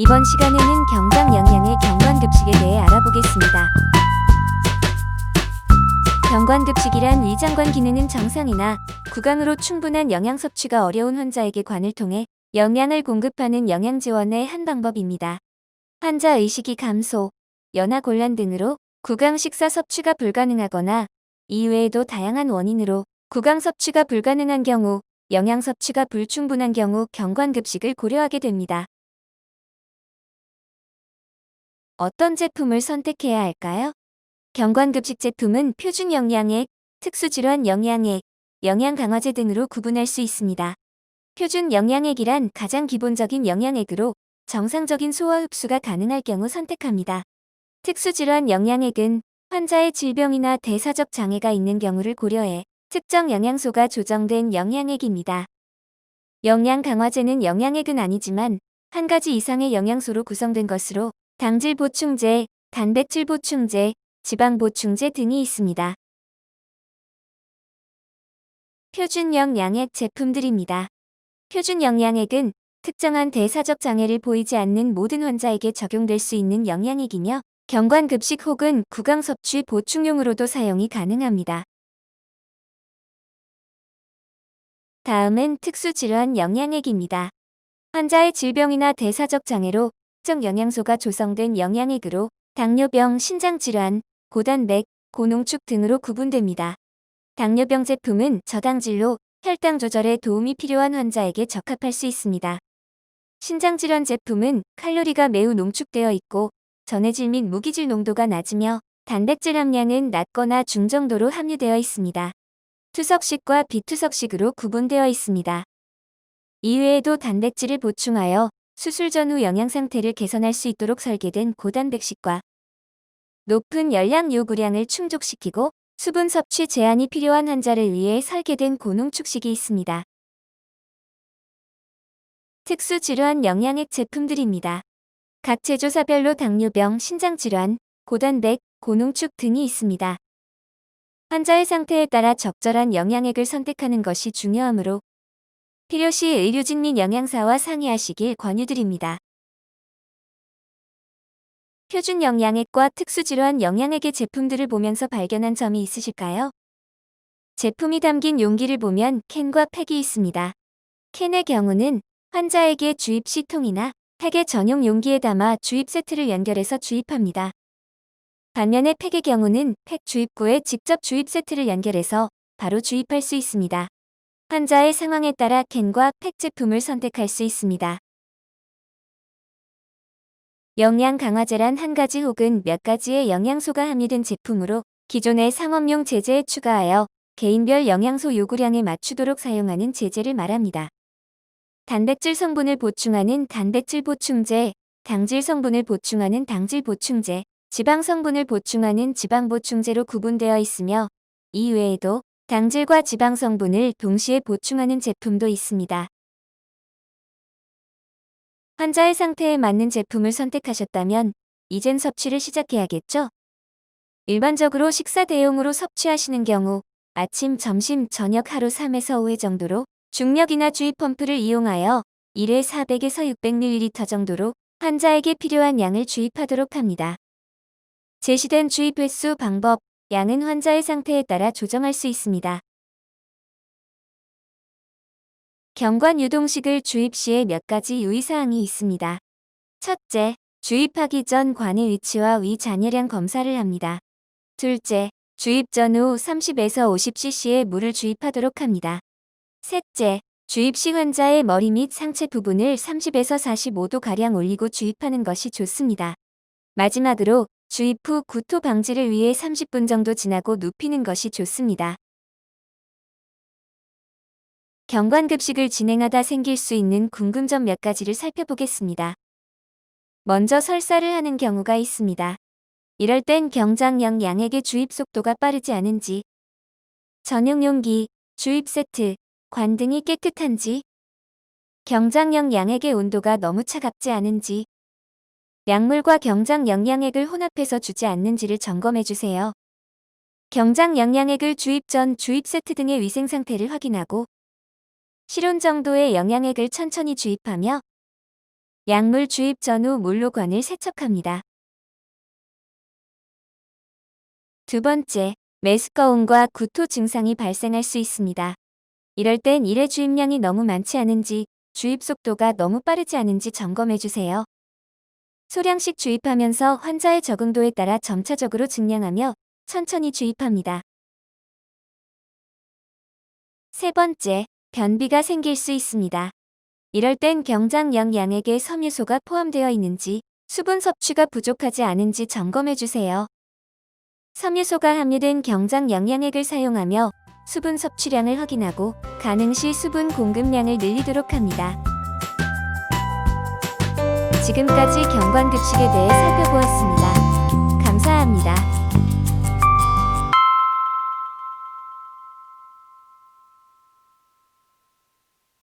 이번 시간에는 경장 영양의 경관급식에 대해 알아보겠습니다. 경관급식이란 위장관 기능은 정상이나 구강으로 충분한 영양 섭취가 어려운 환자에게 관을 통해 영양을 공급하는 영양 지원의 한 방법입니다. 환자 의식이 감소, 연하 곤란 등으로 구강 식사 섭취가 불가능하거나 이외에도 다양한 원인으로 구강 섭취가 불가능한 경우, 영양 섭취가 불충분한 경우 경관급식을 고려하게 됩니다. 어떤 제품을 선택해야 할까요? 경관급식 제품은 표준 영양액, 특수질환 영양액, 영양강화제 등으로 구분할 수 있습니다. 표준 영양액이란 가장 기본적인 영양액으로 정상적인 소화 흡수가 가능할 경우 선택합니다. 특수질환 영양액은 환자의 질병이나 대사적 장애가 있는 경우를 고려해 특정 영양소가 조정된 영양액입니다. 영양강화제는 영양액은 아니지만 한 가지 이상의 영양소로 구성된 것으로 당질 보충제, 단백질 보충제, 지방 보충제 등이 있습니다. 표준 영양액 제품들입니다. 표준 영양액은 특정한 대사적 장애를 보이지 않는 모든 환자에게 적용될 수 있는 영양액이며 경관급식 혹은 구강 섭취 보충용으로도 사용이 가능합니다. 다음은 특수질환 영양액입니다. 환자의 질병이나 대사적 장애로 특정 영양소가 조성된 영양액으로 당뇨병, 신장질환, 고단백, 고농축 등으로 구분됩니다. 당뇨병 제품은 저당질로 혈당 조절에 도움이 필요한 환자에게 적합할 수 있습니다. 신장질환 제품은 칼로리가 매우 농축되어 있고 전해질 및 무기질 농도가 낮으며 단백질 함량은 낮거나 중정도로 함유되어 있습니다. 투석식과 비투석식으로 구분되어 있습니다. 이외에도 단백질을 보충하여 수술 전후 영양 상태를 개선할 수 있도록 설계된 고단백식과 높은 열량 요구량을 충족시키고 수분 섭취 제한이 필요한 환자를 위해 설계된 고농축식이 있습니다. 특수질환 영양액 제품들입니다. 각 제조사별로 당뇨병, 신장질환, 고단백, 고농축 등이 있습니다. 환자의 상태에 따라 적절한 영양액을 선택하는 것이 중요하므로 필요시 의료진 및 영양사와 상의하시길 권유드립니다. 표준 영양액과 특수질환 영양액의 제품들을 보면서 발견한 점이 있으실까요? 제품이 담긴 용기를 보면 캔과 팩이 있습니다. 캔의 경우는 환자에게 주입 시 통이나 팩의 전용 용기에 담아 주입 세트를 연결해서 주입합니다. 반면에 팩의 경우는 팩 주입구에 직접 주입 세트를 연결해서 바로 주입할 수 있습니다. 환자의 상황에 따라 캔과 팩 제품을 선택할 수 있습니다. 영양 강화제란 한 가지 혹은 몇 가지의 영양소가 함유된 제품으로 기존의 상업용 제제에 추가하여 개인별 영양소 요구량에 맞추도록 사용하는 제제를 말합니다. 단백질 성분을 보충하는 단백질 보충제, 당질 성분을 보충하는 당질 보충제, 지방 성분을 보충하는 지방 보충제로 구분되어 있으며 이 외에도 당질과 지방 성분을 동시에 보충하는 제품도 있습니다. 환자의 상태에 맞는 제품을 선택하셨다면 이젠 섭취를 시작해야겠죠? 일반적으로 식사 대용으로 섭취하시는 경우 아침, 점심, 저녁 하루 3에서 5회 정도로 중력이나 주입 펌프를 이용하여 1회 400에서 600ml 정도로 환자에게 필요한 양을 주입하도록 합니다. 제시된 주입 횟수, 방법, 양은 환자의 상태에 따라 조정할 수 있습니다. 경관 유동식을 주입 시에 몇 가지 유의사항이 있습니다. 첫째, 주입하기 전 관의 위치와 위 잔여량 검사를 합니다. 둘째, 주입 전후 30에서 50cc의 물을 주입하도록 합니다. 셋째, 주입 시 환자의 머리 및 상체 부분을 30에서 45도가량 올리고 주입하는 것이 좋습니다. 마지막으로 주입 후 구토 방지를 위해 30분 정도 지나고 눕히는 것이 좋습니다. 경관급식을 진행하다 생길 수 있는 궁금점 몇 가지를 살펴보겠습니다. 먼저 설사를 하는 경우가 있습니다. 이럴 땐 경장용 양액의 주입 속도가 빠르지 않은지, 전용 용기, 주입 세트, 관 등이 깨끗한지, 경장용 양액의 온도가 너무 차갑지 않은지, 약물과 경장 영양액을 혼합해서 주지 않는지를 점검해 주세요. 경장 영양액을 주입 전 주입 세트 등의 위생 상태를 확인하고 실온 정도의 영양액을 천천히 주입하며 약물 주입 전후 몰로관을 세척합니다. 두 번째, 메스꺼움과 구토 증상이 발생할 수 있습니다. 이럴 땐 일회 주입량이 너무 많지 않은지, 주입 속도가 너무 빠르지 않은지 점검해주세요. 소량씩 주입하면서 환자의 적응도에 따라 점차적으로 증량하며 천천히 주입합니다. 세 번째, 변비가 생길 수 있습니다. 이럴 땐 경장약 양액에 섬유소가 포함되어 있는지, 수분 섭취가 부족하지 않은지 점검해주세요. 섬유소가 함유된 경장 영양액을 사용하며 수분 섭취량을 확인하고 가능 시 수분 공급량을 늘리도록 합니다. 지금까지 경관급식에 대해 살펴보았습니다. 감사합니다.